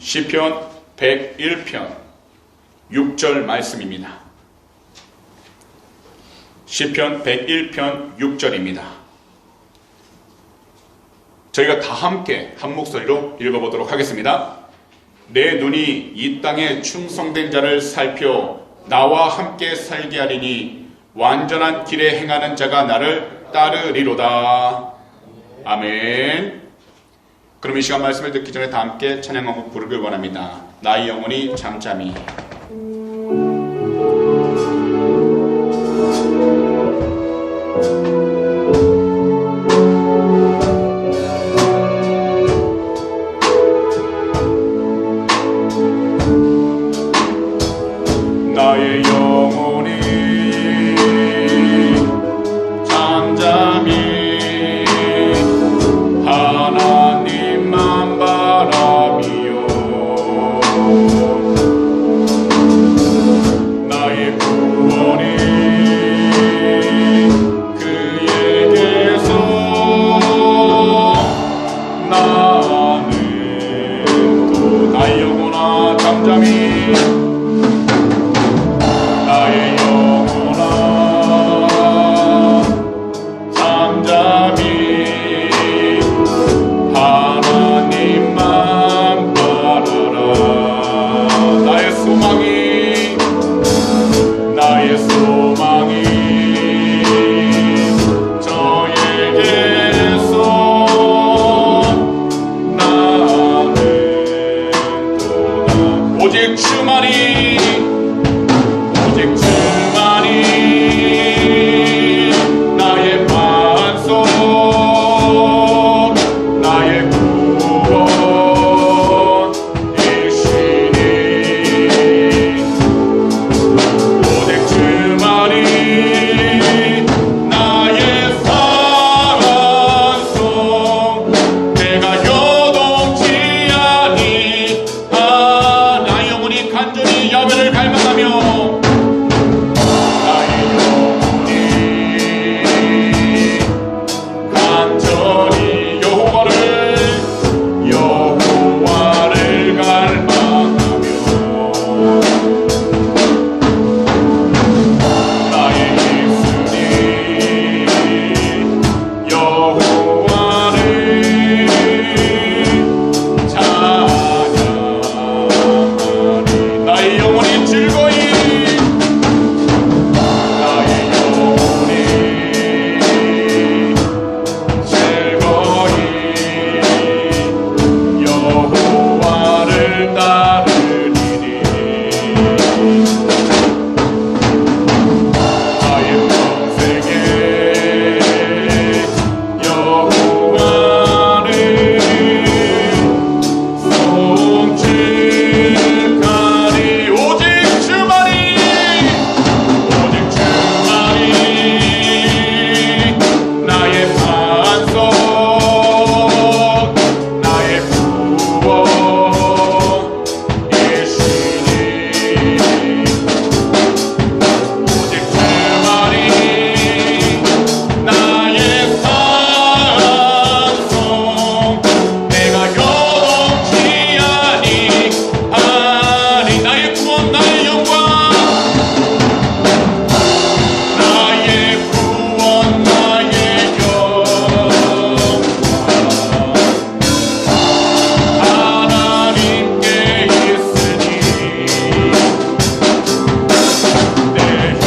시편 101편 6절 말씀입니다. 시편 101편 6절입니다. 저희가 다 함께 한 목소리로 읽어보도록 하겠습니다. 내 눈이 이 땅에 충성된 자를 살펴 나와 함께 살게 하리니 완전한 길에 행하는 자가 나를 따르리로다. 아멘. 그럼 이 시간 말씀을 듣기 전에 다 함께 찬양 한 곡 부르길 원합니다. 나의 영혼이 잠잠히. 나의 영혼이 잠잠히 하나님만 바라미요. 나의 구원이 그에게서 나는 또 나의 영혼아 잠잠히 오직 주만이 나의 반석 나의 구원이시니 오직 주만이 나의 산성 내가 요동치 아니하나 간절히 야훼를 갈망하며 나의 영혼이 간절히 여호와를 갈망하며 나의 입술이 여호와를 나의 영혼이 즐거이 여호와를 따르리니 나의 평생에 여호와를 송축하리. 오직 주만이 나의 반석 나의 구원이시니 오직 주만이 나의 산성 내가 요동치 아니하리. 나의 구원 나의 영광 나의 구원 나의 영광 하나님께 있으니 내 힘의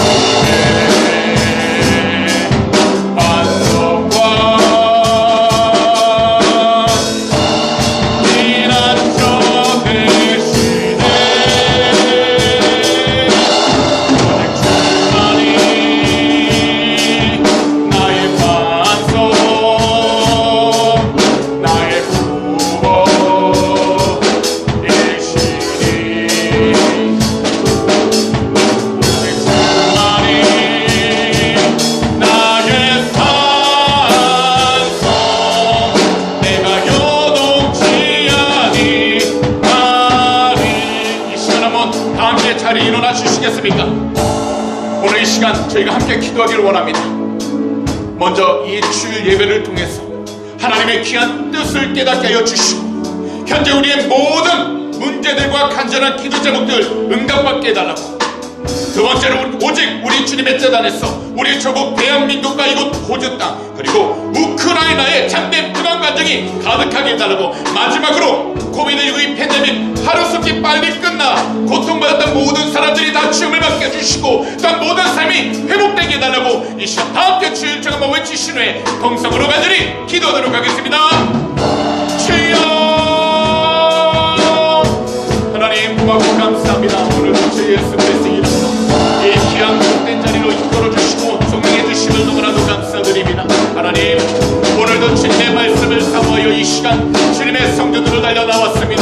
반석과 피난처 되시네. 오직 주만이 나의 반석 나의 구원이시니 오직 주만이 나의 반석 내가 요동치 아니하리. 이 시간 한번 다 함께 자리에 일어나 주시겠습니까? 오늘 이 시간 저희가 함께 기도하기를 원합니다. 먼저 이 주일 예배를 통해서 하나님의 귀한 뜻을 깨닫게 하여 주시고 현재 우리의 모든 기도와 간절한 기도 제목들 응답받게 해달라고. 두 번째로 오직 우리 주님의 뜻 안에서 우리 조국 대한민국과 이곳 호주 땅 그리고 우크라이나의 참된 평안 감정이 가득하게 해달라고. 마지막으로 코비드19 팬데믹 하루속히 빨리 끝나 고통받았던 모든 사람들이 다 치유를 받게 해주시고 또한 모든 삶이 회복되게 해달라고 이 시간 다 함께 주일 정 한번 외치신 후에 동성으로 간절히 기도하도록 하겠습니다. 주여 하나님 고맙고 감사합니다. 오늘도 주 예수 그리스도의 이름으로 이 귀한 복된 자리로 이끌어주시고 존경해주심을 너무나도 감사드립니다. 하나님 오늘도 주님의 말씀을 사모하여 이 시간 주님의 성전으로 달려나왔습니다.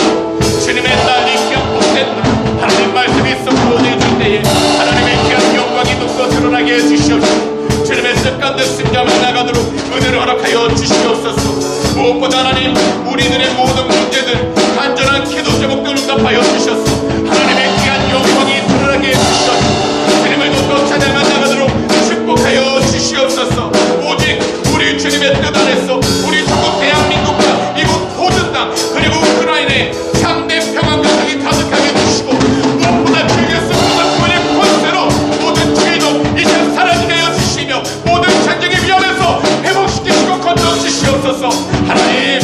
주님의 날 이 귀한 복된 날 하나님 말씀이 선포되어질 때에 하나님의 귀한 영광이 높고 드러나게 해주시옵시고 주님의 뜻 가운데 승리하며 나가도록 은혜를 허락하여 주시옵소서. 무엇보다 하나님 우리들의 모든 문제들 간절한 기도 제목들 응답하여 주셔서 하나님의 귀한 영광이 드러나게 해주시옵소서. 주님을 돕고 찬양하며 나가도록 축복하여 주시옵소서. 오직 우리 주님의 뜻 안에서 우리 조국 대한민국과 이곳 호주 땅 그리고 우크라이나에 참된 평안 감정이 가득하게 해주시고 무엇보다 주 예수 그리스도 구원의 권세로 모든 죄도 이제 사라지게 하여 주시며 모든 전쟁의 위험에서 회복시키시고 건져주시옵소서. 하나님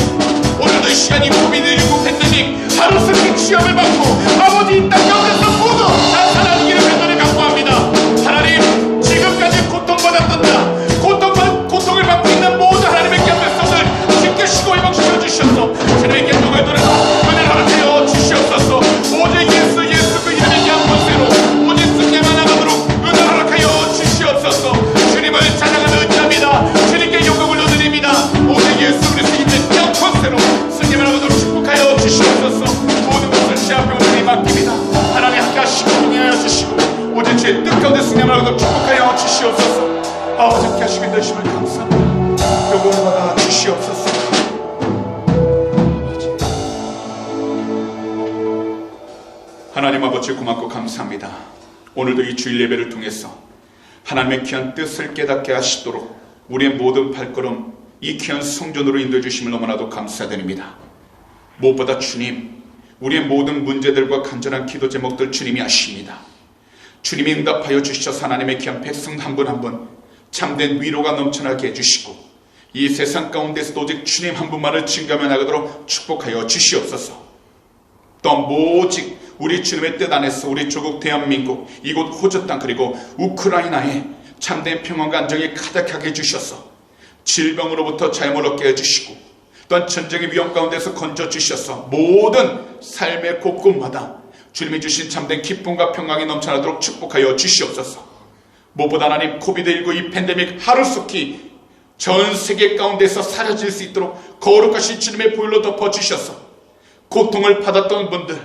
오늘도 이 시간이 코비드19 팬데믹 하루속히 시험을 받고 아버지 이 땅 가운데서 모두 다 사라지기를 간절히 간구합니다. 하나님 지금까지 고통받았던 나 고통을 받고 있는 모든 하나님의 귀한 백성들 지키시고 회복시켜 주셔서 주님의 귀한 영광을 돌아서 은혜를 허락하여 주시옵소서. 오직 예수 그 이름의 귀한 권세로 오직 승리만 나가도록 은혜를 허락하여 주시옵소서. 주님을 찬양하며 의지합니다. 주님께 영광을 올려드립니다. 오직 예수 그리스도의 귀한 권세로 승리만 나가도록 축복하여 주시옵소서. 모든 것을 제 앞에 오늘이 맡깁니다. 하나님 함께 하시고 응하여 주시고 오직 주의 뜻 가운데 승리만 나가도록 축복하여 주시옵소서. 아버지 함께 하시고 되심을 감사합니다. 영광을 받아 주시옵소서. 하나님 아버지 고맙고 감사합니다. 오늘도 이 주일 예배를 통해서 하나님의 귀한 뜻을 깨닫게 하시도록 우리의 모든 발걸음 이 귀한 성전으로 인도해 주심을 너무나도 감사드립니다. 무엇보다 주님 우리의 모든 문제들과 간절한 기도 제목들 주님이 아십니다. 주님이 응답하여 주셔서 하나님의 귀한 백성 한 분 한 분 참된 위로가 넘쳐나게 해주시고 이 세상 가운데서도 오직 주님 한 분만을 증거하며 나가도록 축복하여 주시옵소서. 또 오직 우리 주님의 뜻 안에서 우리 조국 대한민국 이곳 호주 땅 그리고 우크라이나에 참된 평안과 안정이 가득하게 해주셔서 질병으로부터 자유를 얻게 해주시고 또한 전쟁의 위험 가운데서 건져주셔서 모든 삶의 곳곳마다 주님이 주신 참된 기쁨과 평강이 넘쳐나도록 축복하여 주시옵소서. 무엇보다 하나님 코비드19 이 팬데믹 하루속히 전 세계 가운데서 사라질 수 있도록 거룩하신 주님의 보혈로 덮어주셔서 고통을 받았던 분들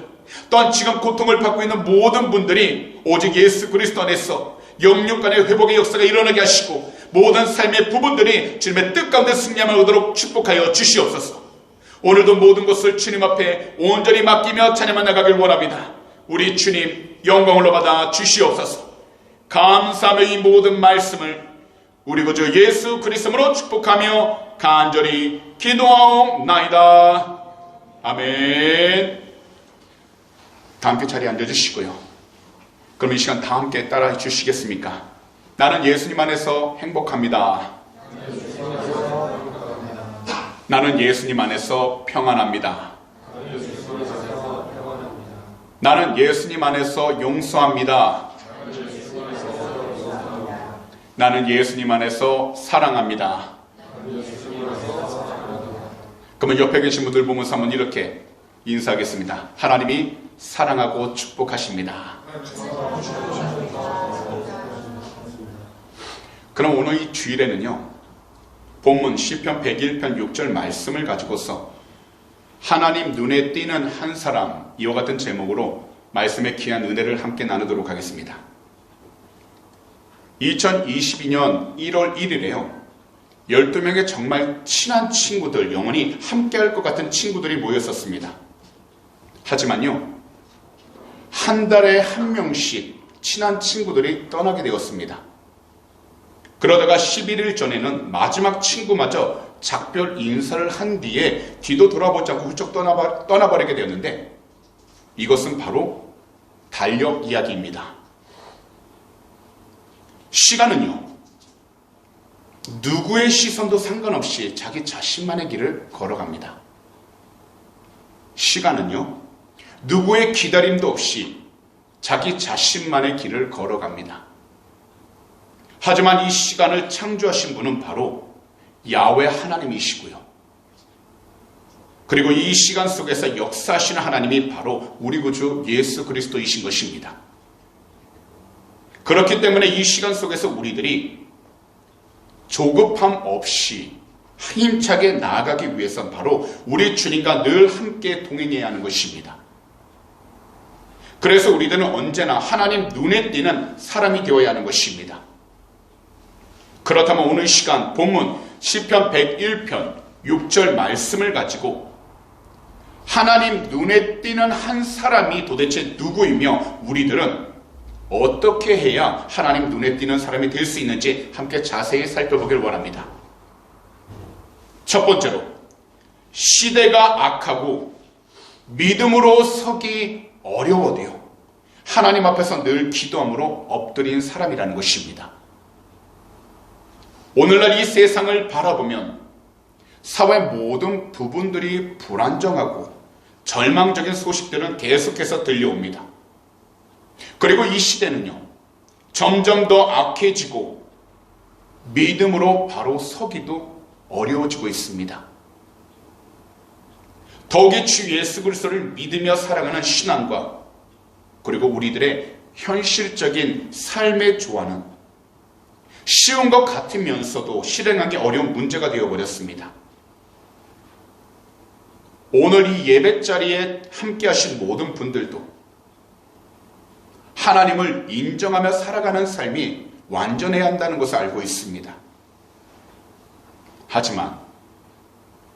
또한 지금 고통을 받고 있는 모든 분들이 오직 예수 그리스도 안에서 영육간의 회복의 역사가 일어나게 하시고 모든 삶의 부분들이 주님의 뜻 가운데 승리함을 얻도록 축복하여 주시옵소서. 오늘도 모든 것을 주님 앞에 온전히 맡기며 찬양만 나가길 원합니다. 우리 주님 영광을 받아 주시옵소서. 감사하며 이 모든 말씀을 우리 구주 예수 그리스도로 축복하며 간절히 기도하옵나이다. 아멘. 다 함께 자리에 앉아주시고요. 그럼 이 시간 다 함께 따라해 주시겠습니까? 나는 예수님 안에서 행복합니다. 나는 예수님 안에서 평안합니다. 나는 예수님 안에서 용서합니다. 나는 예수님 안에서 사랑합니다. 그러면 옆에 계신 분들 보면서 한번 이렇게 인사하겠습니다. 하나님이 사랑하고 축복하십니다. 그럼 오늘 이 주일에는요, 본문 시편 101편 6절 말씀을 가지고서 하나님 눈에 띄는 한 사람, 이와 같은 제목으로 말씀의 귀한 은혜를 함께 나누도록 하겠습니다. 2022년 1월 1일에요 12명의 정말 친한 친구들, 영원히 함께 할 것 같은 친구들이 모였었습니다. 하지만요, 한 달에 한 명씩 친한 친구들이 떠나게 되었습니다. 그러다가 11일 전에는 마지막 친구마저 작별 인사를 한 뒤에 뒤도 돌아보지 않고 훌쩍 떠나버리게 되었는데, 이것은 바로 달력 이야기입니다. 시간은요, 누구의 시선도 상관없이 자기 자신만의 길을 걸어갑니다. 시간은요, 누구의 기다림도 없이 자기 자신만의 길을 걸어갑니다. 하지만 이 시간을 창조하신 분은 바로 야훼 하나님이시고요. 그리고 이 시간 속에서 역사하시는 하나님이 바로 우리 구주 예수 그리스도이신 것입니다. 그렇기 때문에 이 시간 속에서 우리들이 조급함 없이 힘차게 나아가기 위해서는 바로 우리 주님과 늘 함께 동행해야 하는 것입니다. 그래서 우리들은 언제나 하나님 눈에 띄는 사람이 되어야 하는 것입니다. 그렇다면 오늘 시간 본문 시편 101편 6절 말씀을 가지고 하나님 눈에 띄는 한 사람이 도대체 누구이며 우리들은 어떻게 해야 하나님 눈에 띄는 사람이 될 수 있는지 함께 자세히 살펴보길 원합니다. 첫 번째로, 시대가 악하고 믿음으로 서기 어려워도요, 하나님 앞에서 늘 기도함으로 엎드린 사람이라는 것입니다. 오늘날 이 세상을 바라보면 사회 모든 부분들이 불안정하고 절망적인 소식들은 계속해서 들려옵니다. 그리고 이 시대는요, 점점 더 악해지고 믿음으로 바로 서기도 어려워지고 있습니다. 더욱이 주 예수 그리스도를 믿으며 살아가는 신앙과 그리고 우리들의 현실적인 삶의 조화는 쉬운 것 같으면서도 실행하기 어려운 문제가 되어버렸습니다. 오늘 이 예배 자리에 함께 하신 모든 분들도 하나님을 인정하며 살아가는 삶이 완전해야 한다는 것을 알고 있습니다. 하지만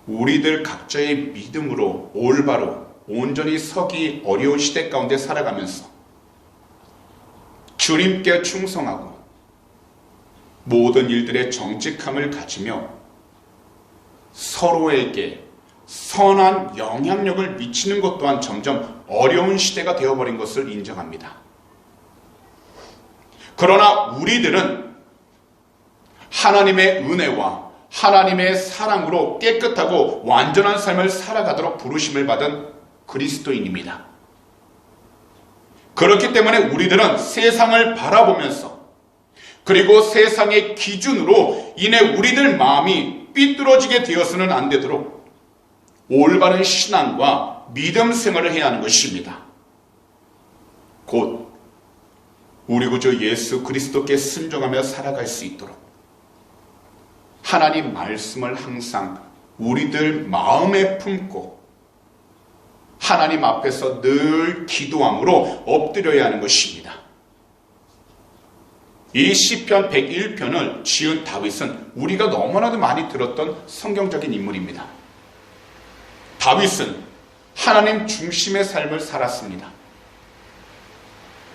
우리들 각자의 믿음으로 올바로 온전히 서기 어려운 시대 가운데 살아가면서 주님께 충성하고 모든 일들의 정직함을 가지며 서로에게 선한 영향력을 미치는 것 또한 점점 어려운 시대가 되어버린 것을 인정합니다. 그러나 우리들은 하나님의 은혜와 하나님의 사랑으로 깨끗하고 완전한 삶을 살아가도록 부르심을 받은 그리스도인입니다. 그렇기 때문에 우리들은 세상을 바라보면서 그리고 세상의 기준으로 인해 우리들 마음이 삐뚤어지게 되어서는 안 되도록 올바른 신앙과 믿음 생활을 해야 하는 것입니다. 곧 우리 구주 예수 그리스도께 순종하며 살아갈 수 있도록 하나님 말씀을 항상 우리들 마음에 품고 하나님 앞에서 늘 기도함으로 엎드려야 하는 것입니다. 이 시편 101편을 지은 다윗은 우리가 너무나도 많이 들었던 성경적인 인물입니다. 다윗은 하나님 중심의 삶을 살았습니다.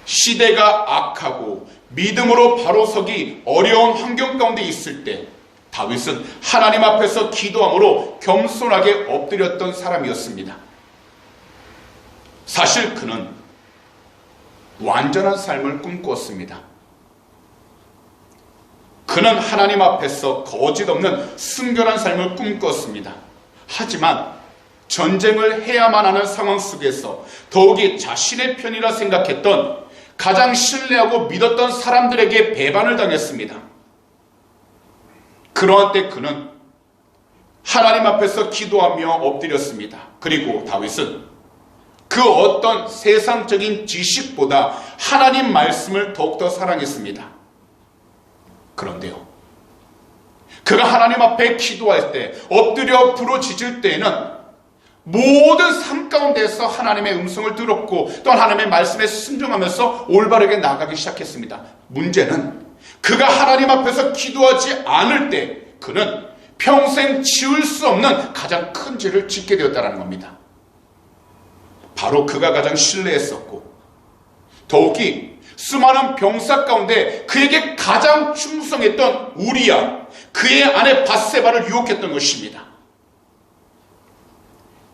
시대가 악하고 믿음으로 바로 서기 어려운 환경 가운데 있을 때 다윗은 하나님 앞에서 기도함으로 겸손하게 엎드렸던 사람이었습니다. 사실 그는 완전한 삶을 꿈꾸었습니다. 그는 하나님 앞에서 거짓 없는 순결한 삶을 꿈꾸었습니다. 하지만 전쟁을 해야만 하는 상황 속에서 더욱이 자신의 편이라 생각했던 가장 신뢰하고 믿었던 사람들에게 배반을 당했습니다. 그러한 때 그는 하나님 앞에서 기도하며 엎드렸습니다. 그리고 다윗은 그 어떤 세상적인 지식보다 하나님 말씀을 더욱더 사랑했습니다. 그런데요, 그가 하나님 앞에 기도할 때 엎드려 부르짖을 때에는 모든 삶 가운데서 하나님의 음성을 들었고 또 하나님의 말씀에 순종하면서 올바르게 나가기 시작했습니다. 문제는 그가 하나님 앞에서 기도하지 않을 때 그는 평생 지울 수 없는 가장 큰 죄를 짓게 되었다는 겁니다. 바로 그가 가장 신뢰했었고 더욱이 수많은 병사 가운데 그에게 가장 충성했던 우리야, 그의 아내 밧세바를 유혹했던 것입니다.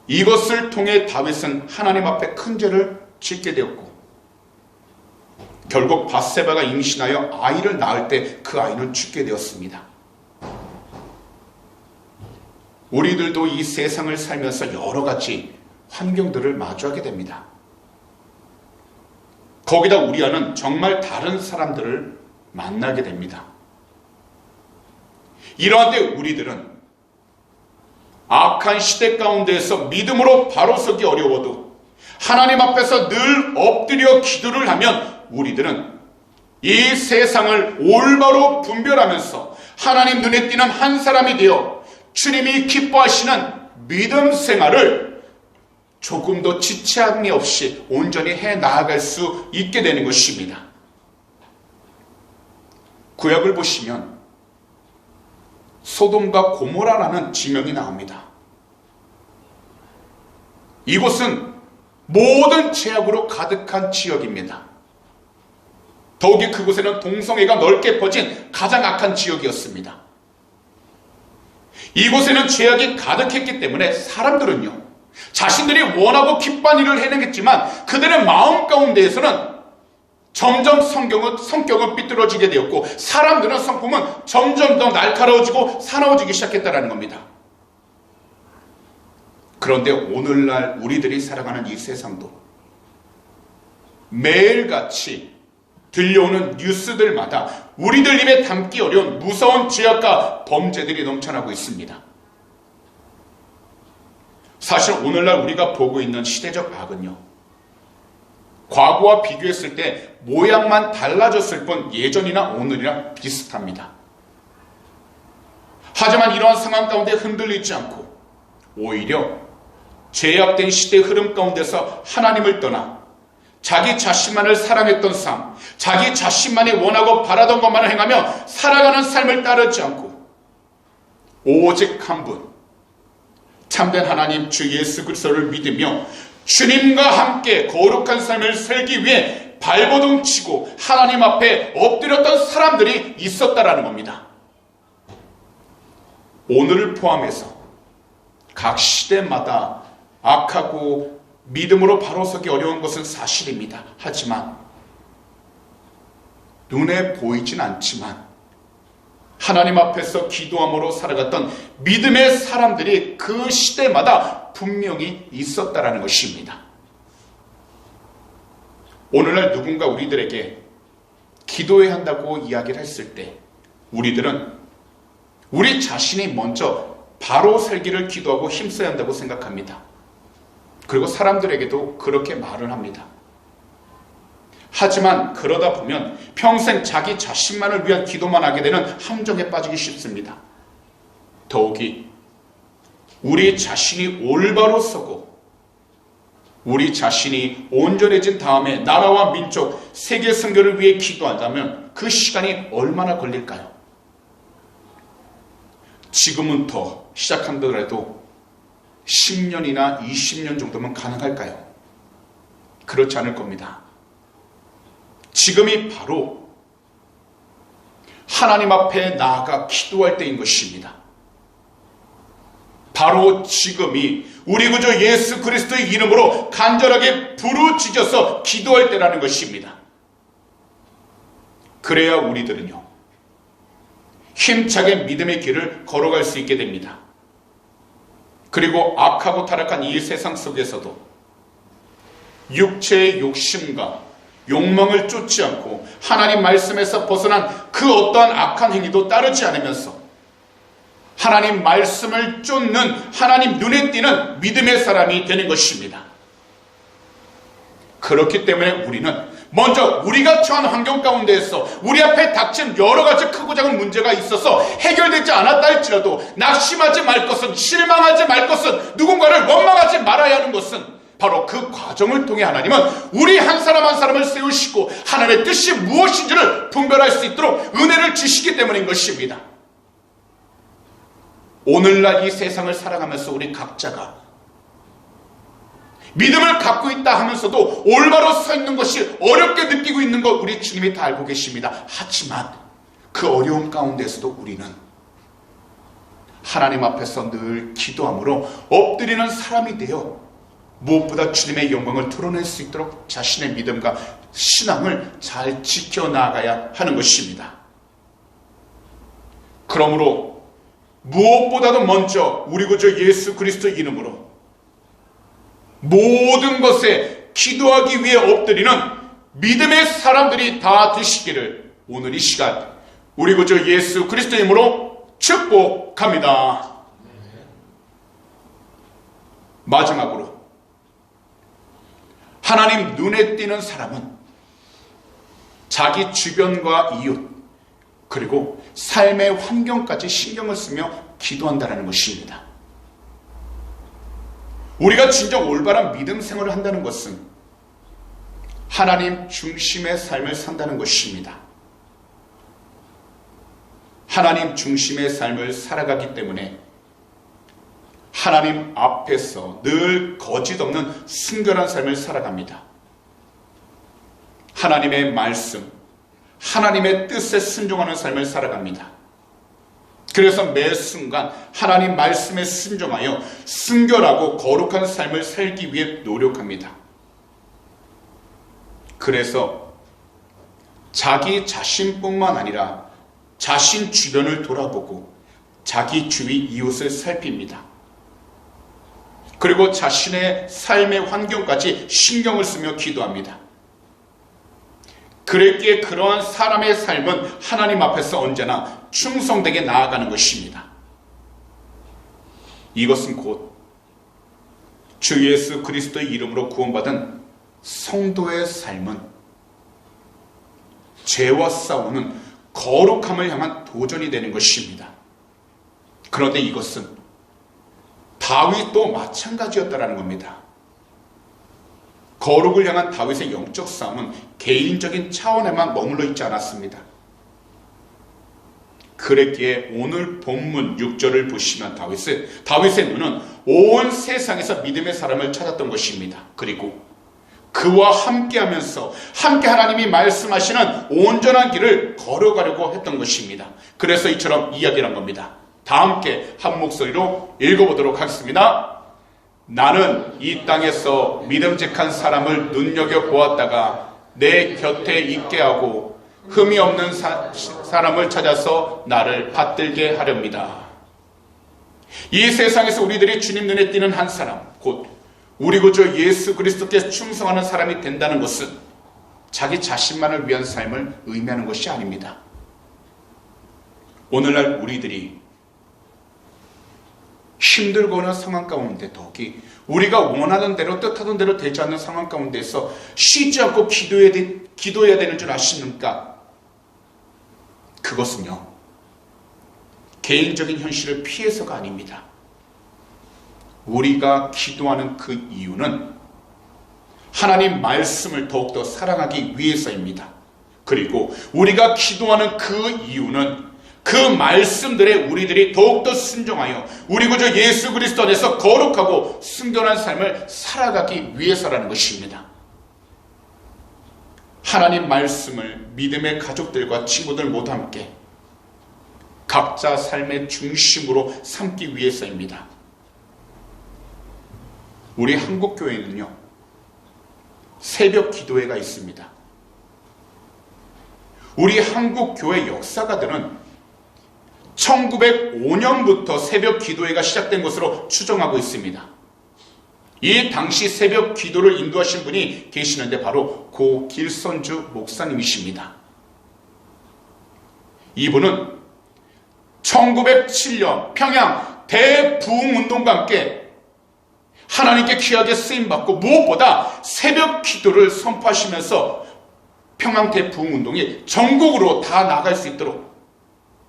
이것을 통해 다윗은 하나님 앞에 큰 죄를 짓게 되었고, 결국 밧세바가 임신하여 아이를 낳을 때 그 아이는 죽게 되었습니다. 우리들도 이 세상을 살면서 여러 가지 환경들을 마주하게 됩니다. 거기다 우리와는 정말 다른 사람들을 만나게 됩니다. 이러한 때 우리들은 악한 시대 가운데에서 믿음으로 바로 서기 어려워도 하나님 앞에서 늘 엎드려 기도를 하면 우리들은 이 세상을 올바로 분별하면서 하나님 눈에 띄는 한 사람이 되어 주님이 기뻐하시는 믿음 생활을 조금도 지체함이 없이 온전히 해 나아갈 수 있게 되는 것입니다. 구약을 보시면 소돔과 고모라라는 지명이 나옵니다. 이곳은 모든 죄악으로 가득한 지역입니다. 더욱이 그곳에는 동성애가 넓게 퍼진 가장 악한 지역이었습니다. 이곳에는 죄악이 가득했기 때문에 사람들은요, 자신들이 원하고 기뻐한 일을 해내겠지만 그들의 마음 가운데에서는 점점 성격은 삐뚤어지게 되었고, 사람들은 성품은 점점 더 날카로워지고 사나워지기 시작했다는 겁니다. 그런데 오늘날 우리들이 살아가는 이 세상도 매일같이 들려오는 뉴스들마다 우리들 입에 담기 어려운 무서운 죄악과 범죄들이 넘쳐나고 있습니다. 사실 오늘날 우리가 보고 있는 시대적 악은요, 과거와 비교했을 때 모양만 달라졌을 뿐 예전이나 오늘이랑 비슷합니다. 하지만 이러한 상황 가운데 흔들리지 않고 오히려 죄악된 시대의 흐름 가운데서 하나님을 떠나 자기 자신만을 사랑했던 삶, 자기 자신만이 원하고 바라던 것만을 행하며 살아가는 삶을 따르지 않고 오직 한 분, 참된 하나님 주 예수 그리스도를 믿으며 주님과 함께 거룩한 삶을 살기 위해 발버둥 치고 하나님 앞에 엎드렸던 사람들이 있었다라는 겁니다. 오늘을 포함해서 각 시대마다 악하고 믿음으로 바로 서기 어려운 것은 사실입니다. 하지만 눈에 보이진 않지만 하나님 앞에서 기도함으로 살아갔던 믿음의 사람들이 그 시대마다 분명히 있었다라는 것입니다. 오늘날 누군가 우리들에게 기도해야 한다고 이야기를 했을 때 우리들은 우리 자신이 먼저 바로 살기를 기도하고 힘써야 한다고 생각합니다. 그리고 사람들에게도 그렇게 말을 합니다. 하지만 그러다 보면 평생 자기 자신만을 위한 기도만 하게 되는 함정에 빠지기 쉽습니다. 더욱이 우리 자신이 올바로 서고 우리 자신이 온전해진 다음에 나라와 민족, 세계 선교를 위해 기도한다면 그 시간이 얼마나 걸릴까요? 지금은 더 시작한다더라도 10년이나 20년 정도면 가능할까요? 그렇지 않을 겁니다. 지금이 바로 하나님 앞에 나아가 기도할 때인 것입니다. 바로 지금이 우리 구주 예수 그리스도의 이름으로 간절하게 부르짖어서 기도할 때라는 것입니다. 그래야 우리들은요, 힘차게 믿음의 길을 걸어갈 수 있게 됩니다. 그리고 악하고 타락한 이 세상 속에서도 육체의 욕심과 욕망을 쫓지 않고 하나님 말씀에서 벗어난 그 어떠한 악한 행위도 따르지 않으면서 하나님 말씀을 쫓는 하나님 눈에 띄는 믿음의 사람이 되는 것입니다. 그렇기 때문에 우리는 먼저 우리가 처한 환경 가운데에서 우리 앞에 닥친 여러 가지 크고 작은 문제가 있어서 해결되지 않았다 할지라도 낙심하지 말 것은, 실망하지 말 것은, 누군가를 원망하지 말아야 하는 것은 바로 그 과정을 통해 하나님은 우리 한 사람 한 사람을 세우시고 하나님의 뜻이 무엇인지를 분별할 수 있도록 은혜를 주시기 때문인 것입니다. 오늘날 이 세상을 살아가면서 우리 각자가 믿음을 갖고 있다 하면서도 올바로 서 있는 것이 어렵게 느끼고 있는 것 우리 주님이 다 알고 계십니다. 하지만 그 어려움 가운데서도 우리는 하나님 앞에서 늘 기도함으로 엎드리는 사람이 되어 무엇보다 주님의 영광을 드러낼 수 있도록 자신의 믿음과 신앙을 잘 지켜나가야 하는 것입니다. 그러므로 무엇보다도 먼저 우리 구주 예수 그리스도 이름으로 모든 것에 기도하기 위해 엎드리는 믿음의 사람들이 다 되시기를 오늘 이 시간 우리 구주 예수 그리스도 이름으로 축복합니다. 마지막으로 하나님 눈에 띄는 사람은 자기 주변과 이웃 그리고 삶의 환경까지 신경을 쓰며 기도한다는 것입니다. 우리가 진정 올바른 믿음 생활을 한다는 것은 하나님 중심의 삶을 산다는 것입니다. 하나님 중심의 삶을 살아가기 때문에 하나님 앞에서 늘 거짓 없는 순결한 삶을 살아갑니다. 하나님의 말씀, 하나님의 뜻에 순종하는 삶을 살아갑니다. 그래서 매 순간 하나님 말씀에 순종하여 순결하고 거룩한 삶을 살기 위해 노력합니다. 그래서 자기 자신뿐만 아니라 자신 주변을 돌아보고 자기 주위 이웃을 살핍니다. 그리고 자신의 삶의 환경까지 신경을 쓰며 기도합니다. 그랬기에 그러한 사람의 삶은 하나님 앞에서 언제나 충성되게 나아가는 것입니다. 이것은 곧 주 예수 그리스도의 이름으로 구원받은 성도의 삶은 죄와 싸우는 거룩함을 향한 도전이 되는 것입니다. 그런데 이것은 다윗도 마찬가지였다는 겁니다. 거룩을 향한 다윗의 영적 싸움은 개인적인 차원에만 머물러 있지 않았습니다. 그랬기에 오늘 본문 6절을 보시면 다윗의 눈은 온 세상에서 믿음의 사람을 찾았던 것입니다. 그리고 그와 함께하면서 함께 하나님이 말씀하시는 온전한 길을 걸어가려고 했던 것입니다. 그래서 이처럼 이야기를 한 겁니다. 다 함께 한 목소리로 읽어보도록 하겠습니다. 나는 이 땅에서 믿음직한 사람을 눈여겨보았다가 내 곁에 있게 하고 흠이 없는 사람을 찾아서 나를 받들게 하렵니다. 이 세상에서 우리들이 주님 눈에 띄는 한 사람, 곧 우리 구주 예수 그리스도께 충성하는 사람이 된다는 것은 자기 자신만을 위한 삶을 의미하는 것이 아닙니다. 오늘날 우리들이 힘들거나 상황 가운데 더욱이 우리가 원하는 대로 뜻하던 대로 되지 않는 상황 가운데서 쉬지 않고 기도해야 되는 줄 아십니까? 그것은요, 개인적인 현실을 피해서가 아닙니다. 우리가 기도하는 그 이유는 하나님 말씀을 더욱더 사랑하기 위해서입니다. 그리고 우리가 기도하는 그 이유는 그 말씀들에 우리들이 더욱더 순종하여 우리 구주 예수 그리스도 안에서 거룩하고 순결한 삶을 살아가기 위해서라는 것입니다. 하나님 말씀을 믿음의 가족들과 친구들 모두 함께 각자 삶의 중심으로 삼기 위해서입니다. 우리 한국교회는요, 새벽 기도회가 있습니다. 우리 한국교회 역사가들은 1905년부터 새벽 기도회가 시작된 것으로 추정하고 있습니다. 이 당시 새벽 기도를 인도하신 분이 계시는데 바로 고 길선주 목사님이십니다. 이분은 1907년 평양 대부흥운동과 함께 하나님께 귀하게 쓰임받고 무엇보다 새벽 기도를 선포하시면서 평양 대부흥운동이 전국으로 다 나갈 수 있도록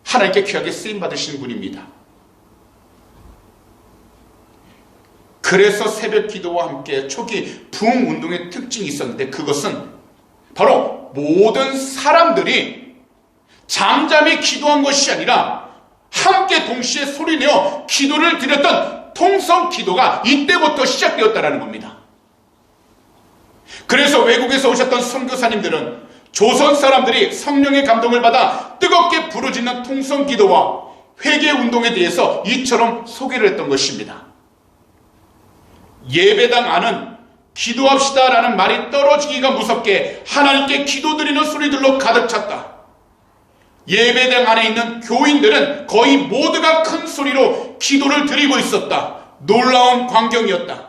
하나님께 귀하게 쓰임받으신 분입니다. 그래서 새벽 기도와 함께 초기 부흥운동의 특징이 있었는데 그것은 바로 모든 사람들이 잠잠히 기도한 것이 아니라 함께 동시에 소리내어 기도를 드렸던 통성 기도가 이때부터 시작되었다는 겁니다. 그래서 외국에서 오셨던 선교사님들은 조선 사람들이 성령의 감동을 받아 뜨겁게 부르짖는 통성 기도와 회개 운동에 대해서 이처럼 소개를 했던 것입니다. 예배당 안은 기도합시다 라는 말이 떨어지기가 무섭게 하나님께 기도드리는 소리들로 가득 찼다. 예배당 안에 있는 교인들은 거의 모두가 큰 소리로 기도를 드리고 있었다. 놀라운 광경이었다.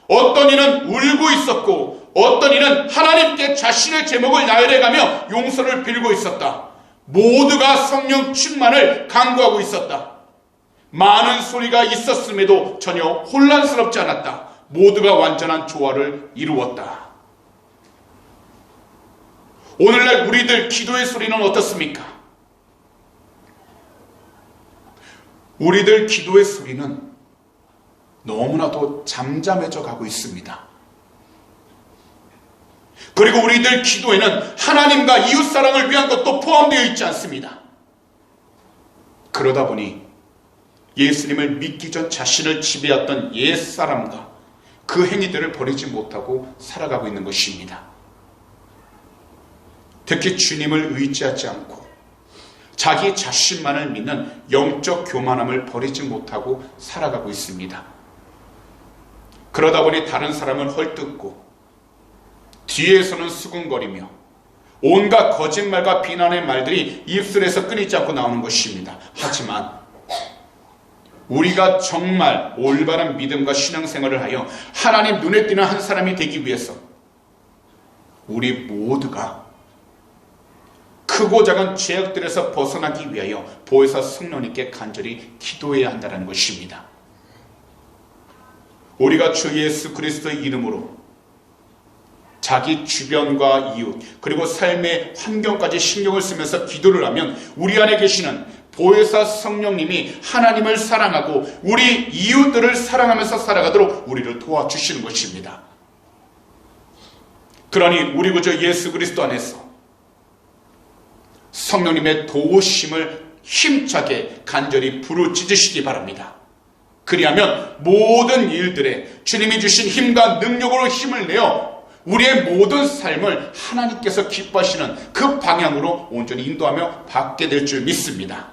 어떤 이는 울고 있었고 어떤 이는 하나님께 자신의 제목을 나열해가며 용서를 빌고 있었다. 모두가 성령 충만을 간구하고 있었다. 많은 소리가 있었음에도 전혀 혼란스럽지 않았다. 모두가 완전한 조화를 이루었다. 오늘날 우리들 기도의 소리는 어떻습니까? 우리들 기도의 소리는 너무나도 잠잠해져 가고 있습니다. 그리고 우리들 기도에는 하나님과 이웃사랑을 위한 것도 포함되어 있지 않습니다. 그러다 보니 예수님을 믿기 전 자신을 지배했던 옛사람과 그 행위들을 버리지 못하고 살아가고 있는 것입니다. 특히 주님을 의지하지 않고 자기 자신만을 믿는 영적 교만함을 버리지 못하고 살아가고 있습니다. 그러다 보니 다른 사람은 헐뜯고 뒤에서는 수군거리며 온갖 거짓말과 비난의 말들이 입술에서 끊이지 않고 나오는 것입니다. 하지만 우리가 정말 올바른 믿음과 신앙생활을 하여 하나님 눈에 띄는 한 사람이 되기 위해서 우리 모두가 크고 작은 죄악들에서 벗어나기 위하여 보혜사 성령님께 간절히 기도해야 한다는 것입니다. 우리가 주 예수 그리스도의 이름으로 자기 주변과 이웃 그리고 삶의 환경까지 신경을 쓰면서 기도를 하면 우리 안에 계시는 보혜사 성령님이 하나님을 사랑하고 우리 이웃들을 사랑하면서 살아가도록 우리를 도와주시는 것입니다. 그러니 우리 구주 예수 그리스도 안에서 성령님의 도우심을 힘차게 간절히 부르짖으시기 바랍니다. 그리하면 모든 일들에 주님이 주신 힘과 능력으로 힘을 내어 우리의 모든 삶을 하나님께서 기뻐하시는 그 방향으로 온전히 인도하며 받게 될 줄 믿습니다.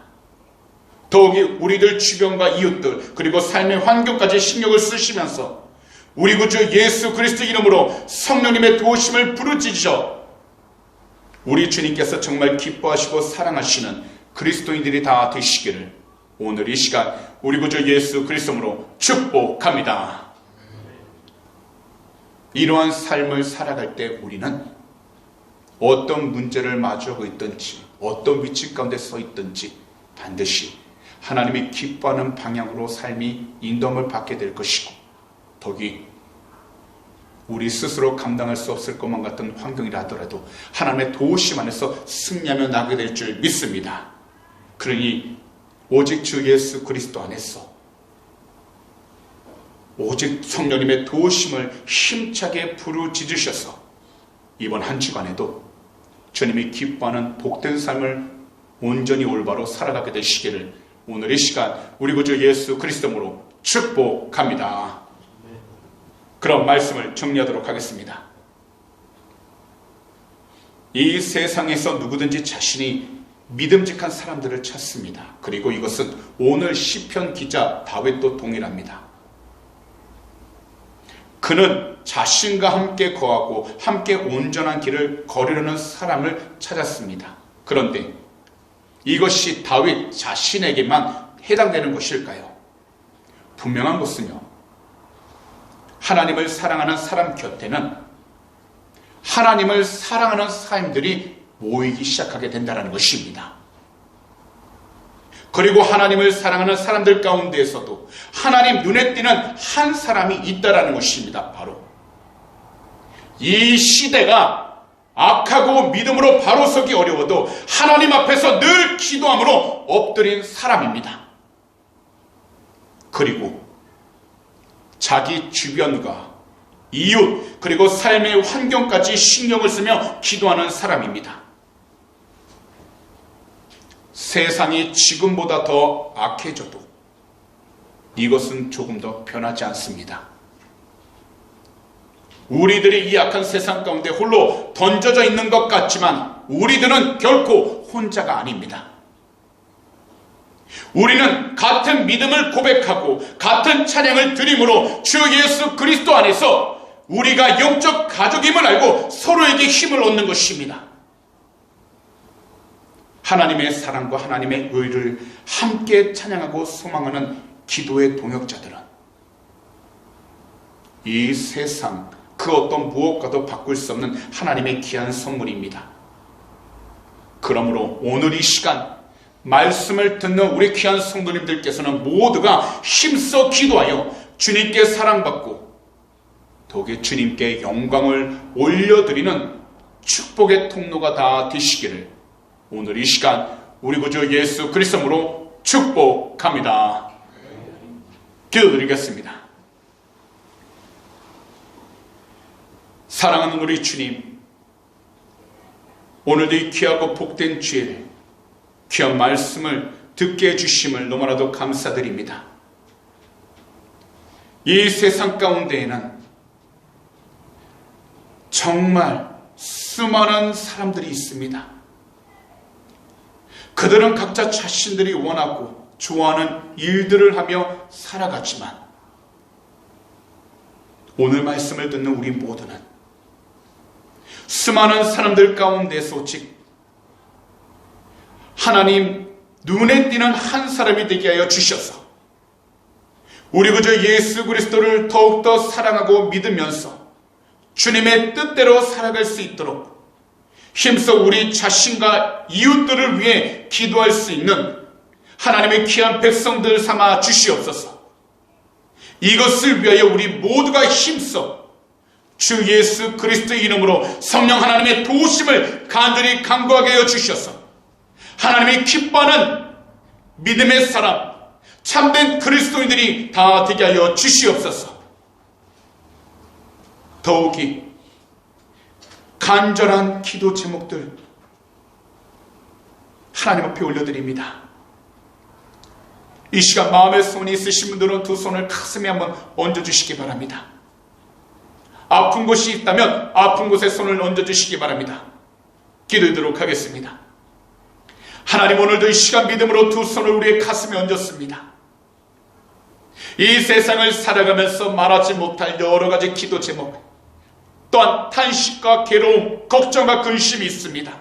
더욱이 우리들 주변과 이웃들 그리고 삶의 환경까지 신경을 쓰시면서 우리 구주 예수 그리스도 이름으로 성령님의 도우심을 부르짖으셔 우리 주님께서 정말 기뻐하시고 사랑하시는 그리스도인들이 다 되시기를 오늘 이 시간 우리 구주 예수 그리스도로 축복합니다. 이러한 삶을 살아갈 때 우리는 어떤 문제를 마주하고 있든지 어떤 위치 가운데 서 있든지 반드시 하나님이 기뻐하는 방향으로 삶이 인도함을 받게 될 것이고 더욱이 우리 스스로 감당할 수 없을 것만 같은 환경이라 하더라도 하나님의 도우심 안에서 승리하며 나가게 될 줄 믿습니다. 그러니 오직 주 예수 그리스도 안에서 오직 성령님의 도우심을 힘차게 부르짖으셔서 이번 한 주간에도 주님이 기뻐하는 복된 삶을 온전히 올바로 살아가게 되시기를 오늘 이 시간 우리 구주 예수 그리스도로 축복합니다. 그럼 말씀을 정리하도록 하겠습니다. 이 세상에서 누구든지 자신이 믿음직한 사람들을 찾습니다. 그리고 이것은 오늘 시편 기자 다윗도 동일합니다. 그는 자신과 함께 거하고 함께 온전한 길을 걸으려는 사람을 찾았습니다. 그런데 이것이 다윗 자신에게만 해당되는 것일까요? 분명한 것은요. 하나님을 사랑하는 사람 곁에는 하나님을 사랑하는 사람들이 모이기 시작하게 된다는 것입니다. 그리고 하나님을 사랑하는 사람들 가운데에서도 하나님 눈에 띄는 한 사람이 있다는 것입니다. 바로 이 시대가 악하고 믿음으로 바로 서기 어려워도 하나님 앞에서 늘 기도함으로 엎드린 사람입니다. 그리고 자기 주변과 이웃 그리고 삶의 환경까지 신경을 쓰며 기도하는 사람입니다. 세상이 지금보다 더 악해져도 이것은 조금 더 변하지 않습니다. 우리들이 이 악한 세상 가운데 홀로 던져져 있는 것 같지만 우리들은 결코 혼자가 아닙니다. 우리는 같은 믿음을 고백하고 같은 찬양을 드림으로 주 예수 그리스도 안에서 우리가 영적 가족임을 알고 서로에게 힘을 얻는 것입니다. 하나님의 사랑과 하나님의 의를 함께 찬양하고 소망하는 기도의 동역자들은 이 세상 그 어떤 무엇과도 바꿀 수 없는 하나님의 귀한 선물입니다. 그러므로 오늘 이 시간 말씀을 듣는 우리 귀한 성도님들께서는 모두가 힘써 기도하여 주님께 사랑받고 더욱이 주님께 영광을 올려드리는 축복의 통로가 다 되시기를 오늘 이 시간 우리 구주 예수 그리스도로 축복합니다. 기도드리겠습니다. 사랑하는 우리 주님, 오늘도 이 귀하고 복된 주일 귀한 말씀을 듣게 해주심을 너무나도 감사드립니다. 이 세상 가운데에는 정말 수많은 사람들이 있습니다. 그들은 각자 자신들이 원하고 좋아하는 일들을 하며 살아갔지만 오늘 말씀을 듣는 우리 모두는 수많은 사람들 가운데서 오직 하나님 눈에 띄는 한 사람이 되게 하여 주셔서 우리 구주 예수 그리스도를 더욱더 사랑하고 믿으면서 주님의 뜻대로 살아갈 수 있도록 힘써 우리 자신과 이웃들을 위해 기도할 수 있는 하나님의 귀한 백성들 삼아 주시옵소서. 이것을 위하여 우리 모두가 힘써 주 예수 그리스도의 이름으로 성령 하나님의 도우심을 간절히 간구하게 하여 주셔서 하나님이 기뻐하는 믿음의 사람, 참된 그리스도인들이 다 되게 하여 주시옵소서. 더욱이 간절한 기도 제목들 하나님 앞에 올려드립니다. 이 시간 마음에 손이 있으신 분들은 두 손을 가슴에 한번 얹어주시기 바랍니다. 아픈 곳이 있다면 아픈 곳에 손을 얹어주시기 바랍니다. 기도하도록 하겠습니다. 하나님, 오늘도 이 시간 믿음으로 두 손을 우리의 가슴에 얹었습니다. 이 세상을 살아가면서 말하지 못할 여러 가지 기도 제목, 또한 탄식과 괴로움, 걱정과 근심이 있습니다.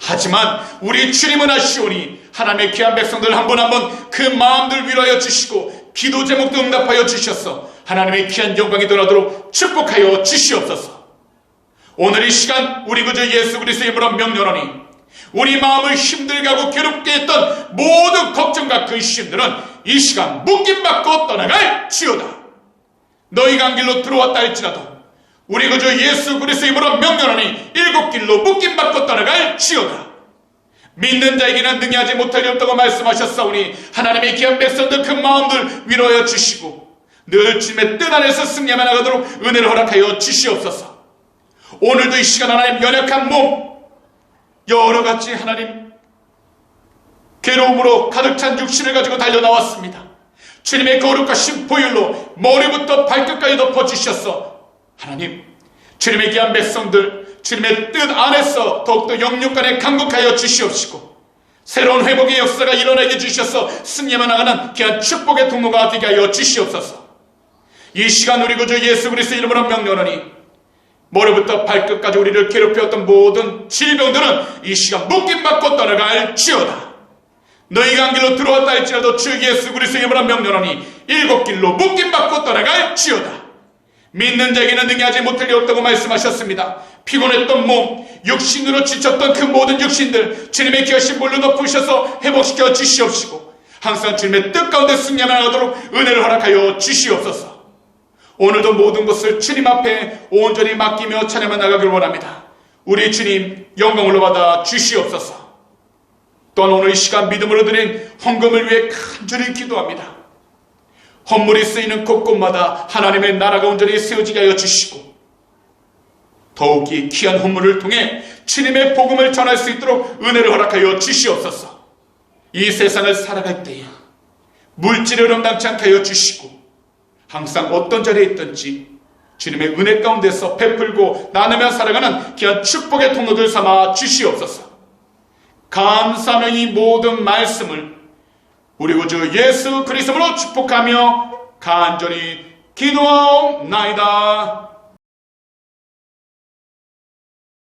하지만 우리 주님은 아시오니 하나님의 귀한 백성들 한 분 한 분 그 마음들 위로하여 주시고 기도 제목도 응답하여 주셔서 하나님의 귀한 영광이 돌아도록 축복하여 주시옵소서. 오늘 이 시간 우리 구주 예수 그리스도의 이름으로 명령하니 우리 마음을 힘들게 하고 괴롭게 했던 모든 걱정과 근심들은 이 시간 묶임받고 떠나갈 지어다. 너희가 한 길로 들어왔다 할지라도 우리 구주 예수 그리스도의 이름으로 명령하니 일곱 길로 묶임받고 떠나갈 지어다. 믿는 자에게는 능히하지 못할 일 없다고 말씀하셨사오니 하나님의 귀한 백성들 그 마음들 위로하여 주시고 늘 주님의 뜻 안에서 승리하며 나가도록 은혜를 허락하여 주시옵소서. 오늘도 이 시간 하나님 연약한 몸, 여러가지 하나님 괴로움으로 가득 찬 육신을 가지고 달려나왔습니다. 주님의 거룩과 신보혈로 머리부터 발끝까지 덮어주셔서 하나님 주님의 귀한 백성들 주님의 뜻 안에서 더욱더 영육간에 강국하여 주시옵시고 새로운 회복의 역사가 일어나게 주셔서 승리만 나가는 귀한 축복의 통로가 되게 하여 주시옵소서. 이 시간 우리 구주 예수 그리스도 이름으로 명령하니 머리부터 발끝까지 우리를 괴롭혔던 모든 질병들은 이 시간 묶임받고 떠나갈 지어다. 너희가 한 길로 들어왔다 할지라도 주 예수 그리스도 이름으로 명령하니 일곱 길로 묶임받고 떠나갈 지어다. 믿는 자에게는 능히하지 못할 일 없다고 말씀하셨습니다. 피곤했던 몸, 육신으로 지쳤던 그 모든 육신들 주님의 귀하신 물로 덮으셔서 회복시켜 주시옵시고 항상 주님의 뜻 가운데 승리하며 나가도록 은혜를 허락하여 주시옵소서. 오늘도 모든 것을 주님 앞에 온전히 맡기며 찬양해 나가길 원합니다. 우리 주님 영광을 받아 주시옵소서. 또한 오늘 이 시간 믿음으로 드린 헌금을 위해 간절히 기도합니다. 헌물이 쓰이는 곳곳마다 하나님의 나라가 온전히 세워지게 하여 주시고 더욱이 귀한 헌물을 통해 주님의 복음을 전할 수 있도록 은혜를 허락하여 주시옵소서. 이 세상을 살아갈 때에 물질을 험담치 않게 하여 주시고 항상 어떤 자리에 있든지 주님의 은혜 가운데서 베풀고 나누며 살아가는 귀한 축복의 통로들 삼아 주시옵소서. 감사하며 이 모든 말씀을 우리 구주 예수 그리스도로 축복하며 간절히 기도하옵나이다.